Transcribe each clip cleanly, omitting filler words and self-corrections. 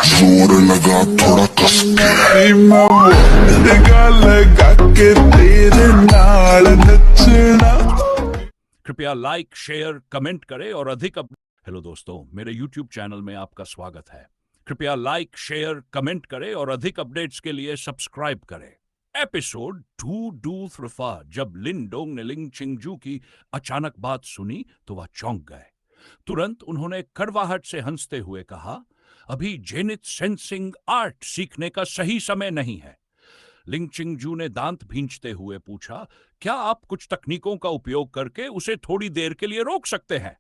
जोर लगा थोड़ा कस के मैं लगा के तेरे नाल नचना। कृपया लाइक, शेयर, कमेंट करें और अधिक हेलो दोस्तों, मेरे YouTube चैनल में आपका स्वागत है। कृपया लाइक, शेयर, कमेंट करें और अधिक अपडेट्स के लिए सब्सक्राइब करें। एपिसोड 2 डू थ्रिफा। जब लिन डोंग ने लिंग चिंगजू की अचानक बात सुनी तो वह चौंक गए। तुरंत उन्होंने कड़वाहट से हंसते हुए कहा, अभी जेनिथ सेंसिंग आर्ट सीखने का सही समय नहीं है। लिंग चिंगजू ने दांत भींचते हुए पूछा, क्या आप कुछ तकनीकों का उपयोग करके उसे थोड़ी देर के लिए रोक सकते हैं?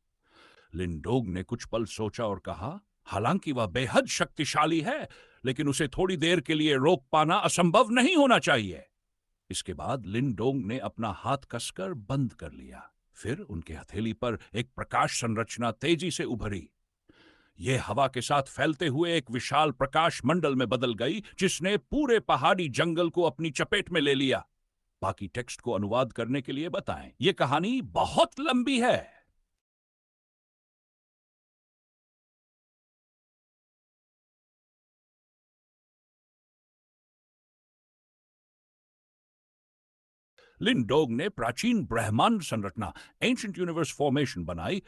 लिंडोंग ने कुछ पल सोचा और कहा, हालांकि वह बेहद शक्तिशाली है, लेकिन उसे थोड़ी देर के लिए रोक पाना असंभव नहीं होना चाहिए। इसके बाद लिंडोंग ने अपना हाथ कसकर बंद कर लिया। फिर उनके हथेली पर एक प्रकाश संरचना तेजी से उभरी। यह हवा के साथ फैलते हुए एक विशाल प्रकाश मंडल में बदल गई, जिसने पूरे पहाड़ी जंगल को अपनी चपेट में ले लिया। बाकी टेक्स्ट को अनुवाद करने के लिए बताएं, यह कहानी बहुत लंबी है। लिंडोंग ने प्राचीन ब्रह्मांड संरचना एंशिएंट यूनिवर्स फॉर्मेशन बनाई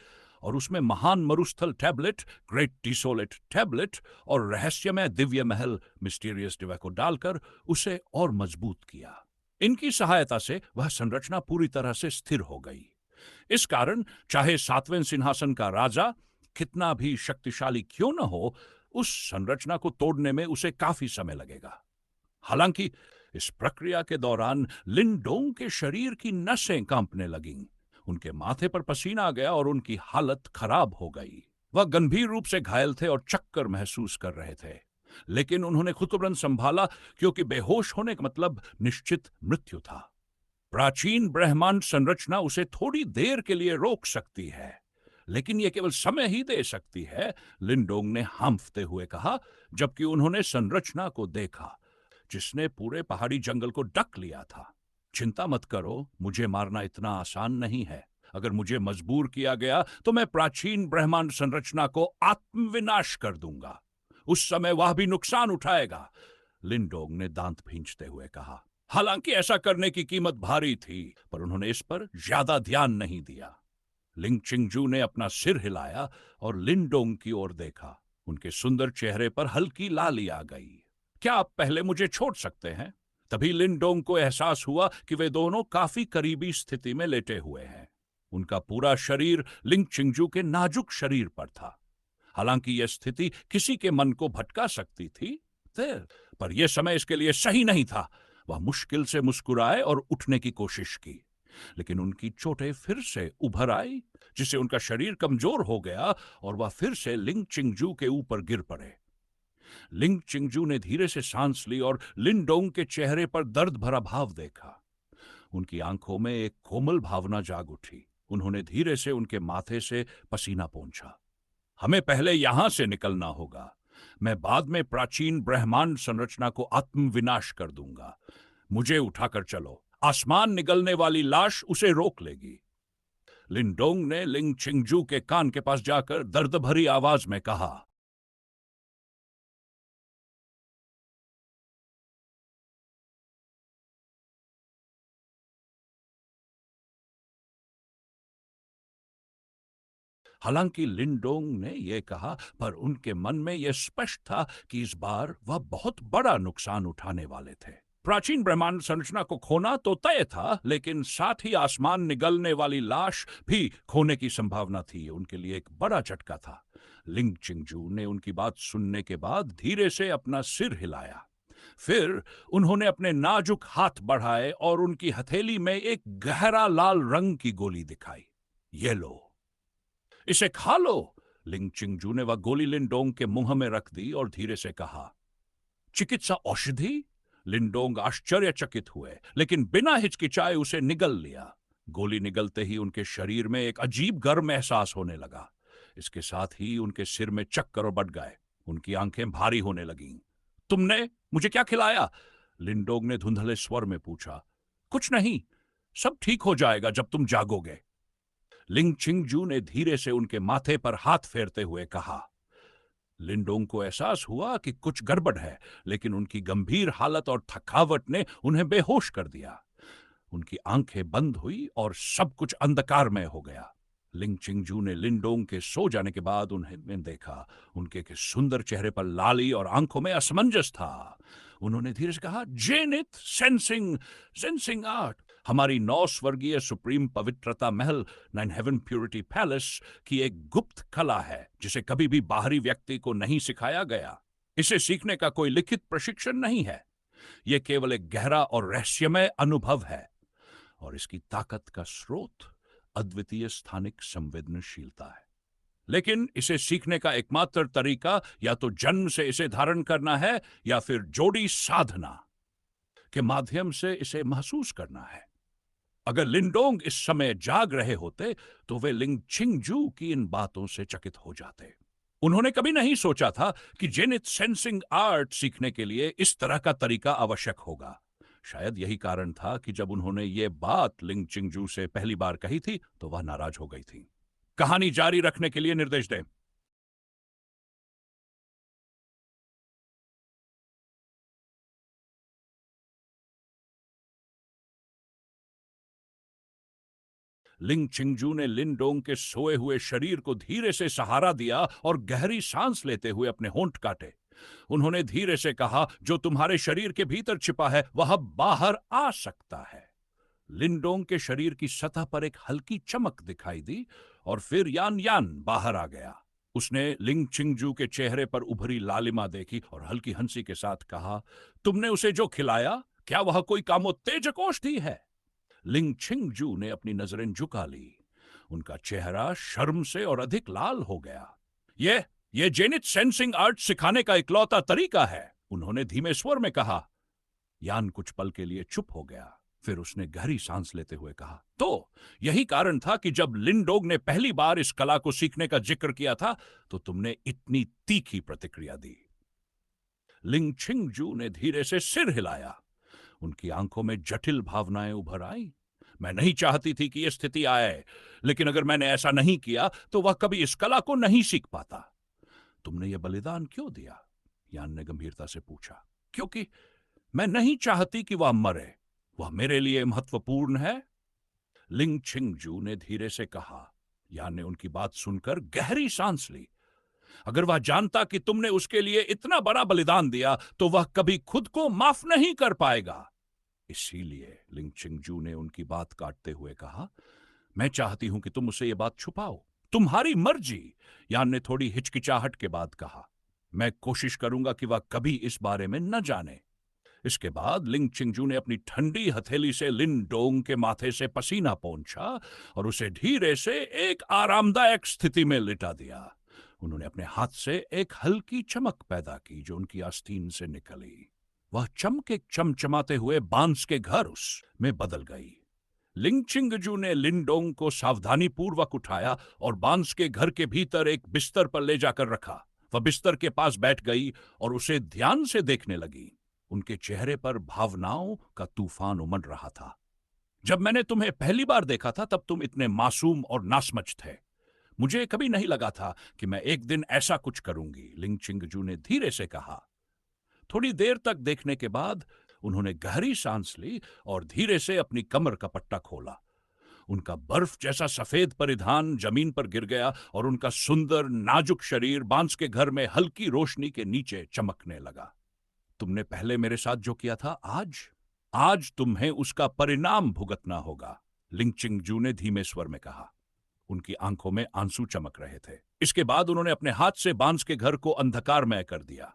और उसमें महान मरुस्थल टैबलेट, ग्रेट डिसोलेट टैबलेट और रहस्यमय दिव्य महल मिस्टीरियस डिवा को डालकर उसे और मजबूत किया। इनकी सहायता से वह संरचना पूरी तरह से स्थिर हो गई। इस कारण चाहे 7वें सिंहासन का राजा कितना भी शक्तिशाली क्यों न हो, उस संरचना को तोड़ने में उसे काफी समय लगेगा। हालांकि इस प्रक्रिया के दौरान लिंडोंग के शरीर की नसें कांपने लगीं। उनके माथे पर पसीना आ गया और उनकी हालत खराब हो गई। वह गंभीर रूप से घायल थे और चक्कर महसूस कर रहे थे, लेकिन उन्होंने खुद को तुरंत संभाला, क्योंकि बेहोश होने का मतलब निश्चित मृत्यु था। प्राचीन ब्रह्मांड संरचना उसे थोड़ी देर के लिए रोक सकती है, लेकिन यह केवल समय ही दे सकती है, लिंडोंग ने हांफते हुए कहा, जबकि उन्होंने संरचना को देखा जिसने पूरे पहाड़ी जंगल को ढक लिया था। चिंता मत करो, मुझे मारना इतना आसान नहीं है। अगर मुझे मजबूर किया गया तो मैं प्राचीन ब्रह्मांड संरचना को आत्मविनाश कर दूंगा। उस समय वह भी नुकसान उठाएगा, लिंडोंग ने दांत भींचते हुए कहा। हालांकि ऐसा करने की कीमत भारी थी, पर उन्होंने इस पर ज्यादा ध्यान नहीं दिया। लिंग चिंगजू ने अपना सिर हिलाया और लिंडोंग की ओर देखा। उनके सुंदर चेहरे पर हल्की लाली आ गई। क्या आप पहले मुझे छोड़ सकते हैं? तभी लिंडोंग को एहसास हुआ कि वे दोनों काफी करीबी स्थिति में लेटे हुए हैं। उनका पूरा शरीर लिंग चिंगजू के नाजुक शरीर पर था। हालांकि यह स्थिति किसी के मन को भटका सकती थी, पर यह समय इसके लिए सही नहीं था। वह मुश्किल से मुस्कुराए और उठने की कोशिश की, लेकिन उनकी चोटें फिर से उभर आई, जिससे उनका शरीर कमजोर हो गया और वह फिर से लिंग चिंगजू के ऊपर गिर पड़े। लिंग चिंगजू ने धीरे से सांस ली और लिंडोंग के चेहरे पर दर्द भरा भाव देखा। उनकी आंखों में एक कोमल भावना जाग उठी। उन्होंने धीरे से उनके माथे से पसीना पोंछा। हमें पहले यहां से निकलना होगा। मैं बाद में प्राचीन ब्रह्मांड संरचना को आत्मविनाश कर दूंगा। मुझे उठाकर चलो, आसमान निगलने वाली लाश उसे रोक लेगी। लिंडोंग ने लिंग चिंगजू के कान के पास जाकर दर्द भरी आवाज में कहा, हालांकि लिंडोंग ने यह कहा, पर उनके मन में यह स्पष्ट था कि इस बार वह बहुत बड़ा नुकसान उठाने वाले थे। प्राचीन ब्रह्मांड संरचना को खोना तो तय था, लेकिन साथ ही आसमान निगलने वाली लाश भी खोने की संभावना थी। उनके लिए एक बड़ा झटका था। लिंग चिंगजू ने उनकी बात सुनने के बाद धीरे से अपना सिर हिलाया। फिर उन्होंने अपने नाजुक हाथ बढ़ाए और उनकी हथेली में एक गहरा लाल रंग की गोली दिखाई। ये लो, इसे खा लो। लिंग चिंगजू ने वह गोली लिंडोंग के मुंह में रख दी और धीरे से कहा, चिकित्सा औषधि? लिंडोंग आश्चर्यचकित हुए, लेकिन बिना हिचकिचाए उसे निगल लिया। गोली निगलते ही उनके शरीर में एक अजीब गर्म एहसास होने लगा। इसके साथ ही उनके सिर में चक्कर बढ़ गए। उनकी आंखें भारी होने लगीं। तुमने मुझे क्या खिलाया? लिंडोंग ने धुंधले स्वर में पूछा। कुछ नहीं, सब ठीक हो जाएगा जब तुम जागोगे। लिंग चिंगजू ने धीरे से उनके माथे पर हाथ फेरते हुए कहा। लिंडोंग को एहसास हुआ कि कुछ गड़बड़ है, लेकिन उनकी गंभीर हालत और थकावट ने उन्हें बेहोश कर दिया। उनकी आंखें बंद हुई और सब कुछ अंधकारमय हो गया। लिंग चिंगजू ने लिंडोंग के सो जाने के बाद उन्हें देखा। उनके के सुंदर चेहरे पर लाली और आंखों में असमंजस था। उन्होंने धीरे से कहा, जेनिथ सेंसिंग सेंसिंग आर्ट, हमारी 9 स्वर्गीय सुप्रीम पवित्रता महल 9 हेवन प्योरिटी पैलेस की एक गुप्त कला है जिसे कभी भी बाहरी व्यक्ति को नहीं सिखाया गया। इसे सीखने का कोई लिखित प्रशिक्षण नहीं है। यह केवल एक गहरा और रहस्यमय अनुभव है, और इसकी ताकत का स्रोत अद्वितीय स्थानिक संवेदनशीलता है। लेकिन इसे सीखने का एकमात्र तरीका या तो जन्म से इसे धारण करना है या फिर जोड़ी साधना के माध्यम से इसे महसूस करना है। अगर लिंडोंग इस समय जाग रहे होते तो वे लिंग चिंगजू की इन बातों से चकित हो जाते। उन्होंने कभी नहीं सोचा था कि जेनिथ सेंसिंग आर्ट सीखने के लिए इस तरह का तरीका आवश्यक होगा। शायद यही कारण था कि जब उन्होंने ये बात लिंग चिंगजू से पहली बार कही थी तो वह नाराज हो गई थी। कहानी जारी रखने के लिए निर्देश दें। लिंग चिंगजू ने लिंडोंग के सोए हुए शरीर को धीरे से सहारा दिया और गहरी सांस लेते हुए अपने होंठ काटे। उन्होंने धीरे से कहा, जो तुम्हारे शरीर के भीतर छिपा है वह अब बाहर आ सकता है। लिंडोंग के शरीर की सतह पर एक हल्की चमक दिखाई दी और फिर यान यान बाहर आ गया। उसने लिंग चिंगजू के चेहरे पर उभरी लालिमा देखी और हल्की हंसी के साथ कहा, तुमने उसे जो खिलाया, क्या वह कोई कामोत्तेजक औषधि है? लिंग चिंगजू ने अपनी नजरें झुका ली। उनका चेहरा शर्म से और अधिक लाल हो गया। यह जेनिथ सेंसिंग आर्ट सिखाने का इकलौता तरीका है, उन्होंने धीमे स्वर में कहा। यान कुछ पल के लिए चुप हो गया। फिर उसने गहरी सांस लेते हुए कहा, तो यही कारण था कि जब लिंडोंग ने पहली बार इस कला को सीखने का जिक्र किया था तो तुमने इतनी तीखी प्रतिक्रिया दी। लिंग चिंगजू ने धीरे से सिर हिलाया। उनकी आंखों में जटिल भावनाएं उभर आई। मैं नहीं चाहती थी कि यह स्थिति आए, लेकिन अगर मैंने ऐसा नहीं किया तो वह कभी इस कला को नहीं सीख पाता। तुमने यह बलिदान क्यों दिया? यान ने गंभीरता से पूछा। क्योंकि मैं नहीं चाहती कि वह मरे, वह मेरे लिए महत्वपूर्ण है, लिंग चिंगजू ने धीरे से कहा। यान ने उनकी बात सुनकर गहरी सांस ली। अगर वह जानता कि तुमने उसके लिए इतना बड़ा बलिदान दिया तो वह कभी खुद को माफ नहीं कर पाएगा। इसीलिए लिंग चिंगजू ने उनकी बात काटते हुए कहा, मैं चाहती हूं कि तुम उसे यह बात छुपाओ। तुम्हारी मर्जी, यान ने थोड़ी हिचकिचाहट के बाद कहा। मैं कोशिश करूंगा कि वह कभी इस बारे में न जाने। इसके बाद लिंग चिंगजू ने अपनी ठंडी हथेली से लिंडोंग के माथे से पसीना पोंछा और उसे धीरे से एक आरामदायक स्थिति में लिटा दिया। उन्होंने अपने हाथ से एक हल्की चमक पैदा की जो उनकी आस्तीन से निकली। वह चमक एक चमचमाते हुए बांस के घर उसमें बदल गई। लिंग चिंगजू ने लिंडोंग को सावधानी पूर्वक उठाया और बांस के घर के भीतर एक बिस्तर पर ले जाकर रखा। वह बिस्तर के पास बैठ गई और उसे ध्यान से देखने लगी। उनके चेहरे पर भावनाओं का तूफान उमड़ रहा था। जब मैंने तुम्हें पहली बार देखा था तब तुम इतने मासूम और नासमझ थे। मुझे कभी नहीं लगा था कि मैं एक दिन ऐसा कुछ करूंगी, लिंग चिंगजू ने धीरे से कहा। थोड़ी देर तक देखने के बाद उन्होंने गहरी सांस ली और धीरे से अपनी कमर का पट्टा खोला। उनका बर्फ जैसा सफेद परिधान जमीन पर गिर गया और उनका सुंदर नाजुक शरीर बांस के घर में हल्की रोशनी के नीचे चमकने लगा। तुमने पहले मेरे साथ जो किया था, आज तुम्हें उसका परिणाम भुगतना होगा, लिंग चिंगजू ने धीमे स्वर में कहा। उनकी आंखों में आंसू चमक रहे थे। इसके बाद उन्होंने अपने हाथ से बांस के घर को अंधकारमय कर दिया।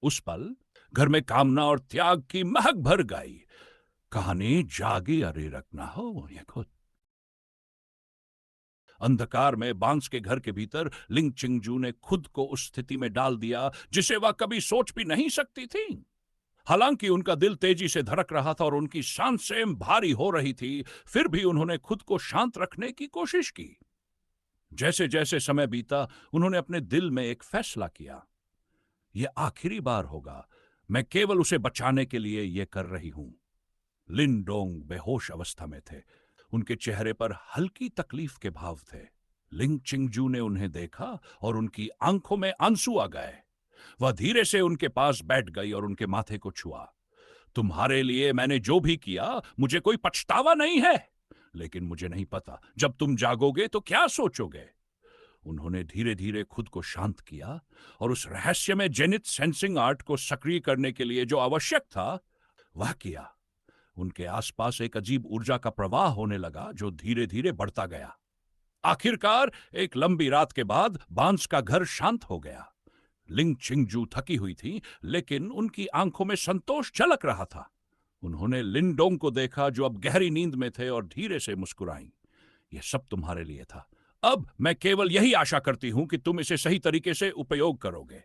उस पल घर में कामना और त्याग की महक भर गई। कहानी जागी अरे रखना हो ये खुद। अंधकार में बांस के घर के भीतर लिंग चिंगजू ने खुद को उस स्थिति में डाल दिया जिसे वह कभी सोच भी नहीं सकती थी। हालांकि उनका दिल तेजी से धड़क रहा था और उनकी सांसें भारी हो रही थी, फिर भी उन्होंने खुद को शांत रखने की कोशिश की। जैसे जैसे समय बीता, उन्होंने अपने दिल में एक फैसला किया, यह आखिरी बार होगा, मैं केवल उसे बचाने के लिए यह कर रही हूं। लिंडोंग बेहोश अवस्था में थे। उनके चेहरे पर हल्की तकलीफ के भाव थे। लिंग चिंगजू ने उन्हें देखा और उनकी आंखों में आंसू आ गए। वह धीरे से उनके पास बैठ गई और उनके माथे को छुआ। तुम्हारे लिए मैंने जो भी किया मुझे कोई पछतावा नहीं है, लेकिन मुझे नहीं पता जब तुम जागोगे तो क्या सोचोगे। उन्होंने धीरे धीरे खुद को शांत किया और उस रहस्य में जेनिथ सेंसिंग आर्ट को सक्रिय करने के लिए जो आवश्यक था वह किया। उनके आसपास एक अजीब ऊर्जा का प्रवाह होने लगा जो धीरे धीरे बढ़ता गया। आखिरकार एक लंबी रात के बाद बांस का घर शांत हो गया। लिंग चिंगजू थकी हुई थी, लेकिन उनकी आंखों में संतोष झलक रहा था। उन्होंने लिनडोंग को देखा जो अब गहरी नींद में थे और धीरे से मुस्कुराई। यह सब तुम्हारे लिए था। अब मैं केवल यही आशा करती हूं कि तुम इसे सही तरीके से उपयोग करोगे।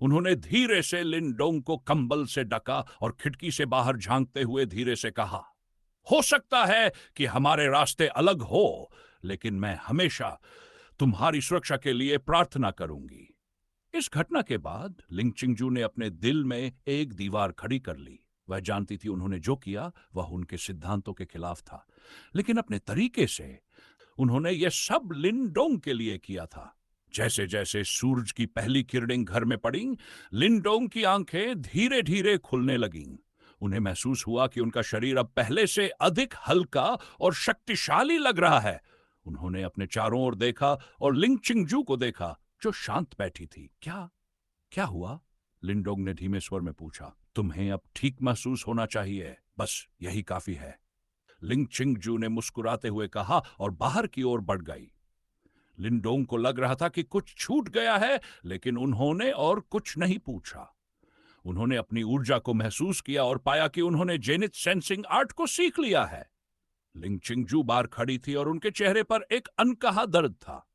उन्होंने धीरे से लिनडोंग को कंबल से ढका और खिड़की से बाहर झांकते हुए धीरे से कहा, हो सकता है कि हमारे रास्ते अलग हो, लेकिन मैं हमेशा तुम्हारी सुरक्षा के लिए प्रार्थना करूंगी। इस घटना के बाद लिंग चिंगजू ने अपने दिल में एक दीवार खड़ी कर ली। वह जानती थी उन्होंने जो किया वह उनके सिद्धांतों के खिलाफ था, लेकिन अपने तरीके से उन्होंने यह सब लिनडोंग के लिए किया था। जैसे जैसे सूरज की पहली किरणें घर में पड़ी, लिनडोंग की आंखें धीरे धीरे खुलने लगीं। उन्हें महसूस हुआ कि उनका शरीर अब पहले से अधिक हल्का और शक्तिशाली लग रहा है। उन्होंने अपने चारों ओर देखा और लिंग चिंगजू को देखा जो शांत बैठी थी। क्या हुआ? लिनडोंग ने धीमे स्वर में पूछा। तुम्हें अब ठीक महसूस होना चाहिए, बस यही काफी है, लिंग चिंगजू ने मुस्कुराते हुए कहा और बाहर की ओर बढ़ गई। लिनडोंग को लग रहा था कि कुछ छूट गया है, लेकिन उन्होंने और कुछ नहीं पूछा। उन्होंने अपनी ऊर्जा को महसूस किया और पाया कि उन्होंने जेनिथ सेंसिंग आर्ट को सीख लिया है। लिंग चिंगजू बाहर खड़ी थी और उनके चेहरे पर एक अनकहा दर्द था।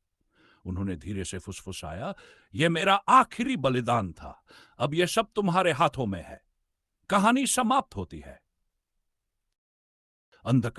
उन्होंने धीरे से फुसफुसाया, यह मेरा आखिरी बलिदान था, अब यह सब तुम्हारे हाथों में है। कहानी समाप्त होती है। अंधकार